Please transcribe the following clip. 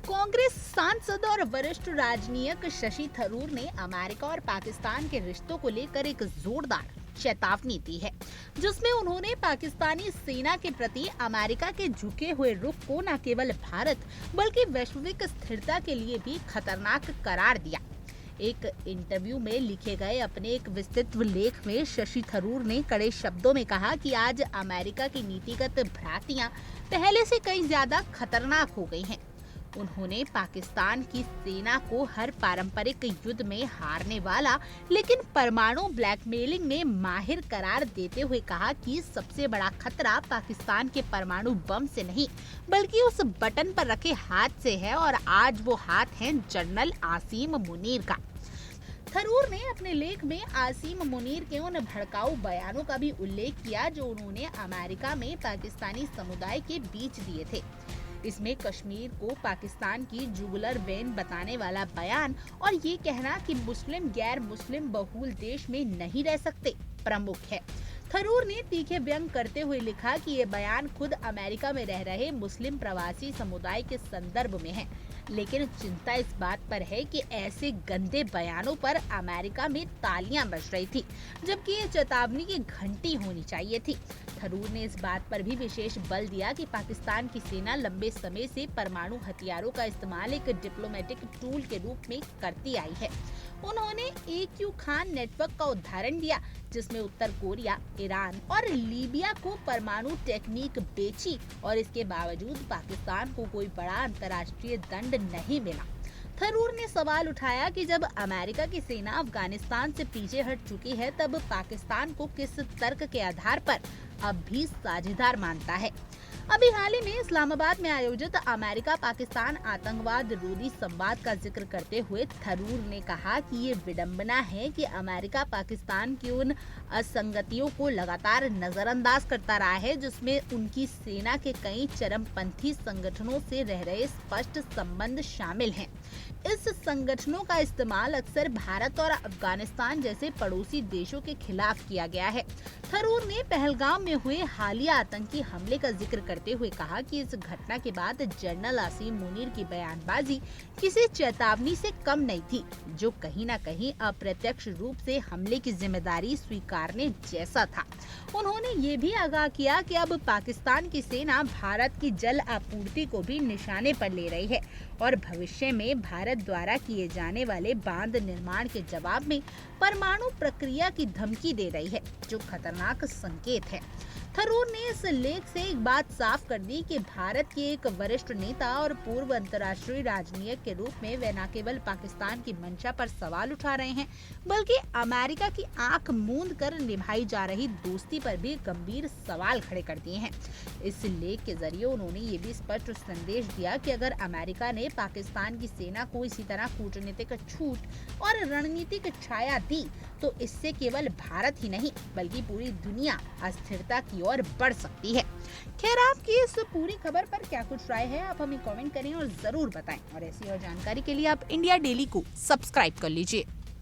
कांग्रेस सांसद और वरिष्ठ राजनीतिक शशि थरूर ने अमेरिका और पाकिस्तान के रिश्तों को लेकर एक जोरदार चेतावनी दी है, जिसमें उन्होंने पाकिस्तानी सेना के प्रति अमेरिका के झुके हुए रुख को न केवल भारत बल्कि वैश्विक स्थिरता के लिए भी खतरनाक करार दिया। एक इंटरव्यू में लिखे गए अपने एक विस्तृत लेख में शशि थरूर ने कड़े शब्दों में कहा कि आज अमेरिका की नीतिगत भ्रांतियां पहले से कहीं ज्यादा खतरनाक हो गई हैं। उन्होंने पाकिस्तान की सेना को हर पारंपरिक युद्ध में हारने वाला लेकिन परमाणु ब्लैकमेलिंग में माहिर करार देते हुए कहा कि सबसे बड़ा खतरा पाकिस्तान के परमाणु बम से नहीं बल्कि उस बटन पर रखे हाथ से है और आज वो हाथ है जनरल आसिम मुनीर का। थरूर ने अपने लेख में आसिम मुनीर के उन भड़काऊ बयानों का भी उल्लेख किया जो उन्होंने अमेरिका में पाकिस्तानी समुदाय के बीच दिए थे। इसमें कश्मीर को पाकिस्तान की जुगुलर वेन बताने वाला बयान और ये कहना कि मुस्लिम गैर मुस्लिम बहुल देश में नहीं रह सकते प्रमुख है। थरूर ने तीखे व्यंग करते हुए लिखा कि ये बयान खुद अमेरिका में रह रहे मुस्लिम प्रवासी समुदाय के संदर्भ में है, लेकिन चिंता इस बात पर है कि ऐसे गंदे बयानों पर अमेरिका में तालियां बज रही थी, जबकि ये चेतावनी की घंटी होनी चाहिए थी। थरूर ने इस बात पर भी विशेष बल दिया कि पाकिस्तान की सेना लंबे समय से परमाणु हथियारों का इस्तेमाल एक डिप्लोमेटिक टूल के रूप में करती आई है। उन्होंने AQ खान नेटवर्क का उदाहरण दिया, जिसमें उत्तर कोरिया, ईरान और लीबिया को परमाणु टेक्निक बेची और इसके बावजूद पाकिस्तान को कोई बड़ा अंतर्राष्ट्रीय दंड नहीं मिला। थरूर ने सवाल उठाया कि जब अमेरिका की सेना अफगानिस्तान से पीछे हट चुकी है, तब पाकिस्तान को किस तर्क के आधार पर अब भी साझेदार मानता है। अभी हाल ही में इस्लामाबाद में आयोजित अमेरिका पाकिस्तान आतंकवाद रोधी संवाद का जिक्र करते हुए थरूर ने कहा कि ये विडंबना है कि अमेरिका पाकिस्तान की उन असंगतियों को लगातार नजरअंदाज करता रहा है जिसमें उनकी सेना के कई चरमपंथी संगठनों से रह रहे स्पष्ट संबंध शामिल हैं। इस संगठनों का इस्तेमाल अक्सर भारत और अफगानिस्तान जैसे पड़ोसी देशों के खिलाफ किया गया है। थरूर ने पहलगाम में हुए हालिया आतंकी हमले का जिक्र करते हुए कहा कि इस घटना के बाद जनरल आसिम मुनीर की बयानबाजी किसी चेतावनी से कम नहीं थी, जो कहीं न कहीं अप्रत्यक्ष रूप से हमले की जिम्मेदारी स्वीकारने जैसा था। उन्होंने ये भी आगाह किया कि अब पाकिस्तान की सेना भारत की जल आपूर्ति को भी निशाने पर ले रही है और भविष्य में भारत द्वारा किए जाने वाले बांध निर्माण के जवाब में परमाणु प्रक्रिया की धमकी दे रही है, जो खतरनाक संकेत है। थरूर ने इस लेख से एक बात साफ कर दी कि भारत के एक वरिष्ठ नेता और पूर्व अंतर्राष्ट्रीय राजनीतिक के रूप में वे न केवल पाकिस्तान की मंशा पर सवाल उठा रहे हैं, बल्कि अमेरिका की आंख मूंद कर निभाई जा रही दोस्ती पर भी गंभीर सवाल खड़े कर दिए हैं। इस लेख के जरिए उन्होंने ये भी स्पष्ट संदेश दिया कि अगर अमेरिका ने पाकिस्तान की सेना को इसी तरह कूटनीतिक छूट और रणनीतिक छाया दी, तो इससे केवल भारत ही नहीं बल्कि पूरी दुनिया अस्थिरता की ओर बढ़ सकती है। खैर, आपकी इस पूरी खबर पर क्या कुछ राय है, आप हमें कमेंट करें और जरूर बताएं। और ऐसी और जानकारी के लिए आप इंडिया डेली को सब्सक्राइब कर लीजिए।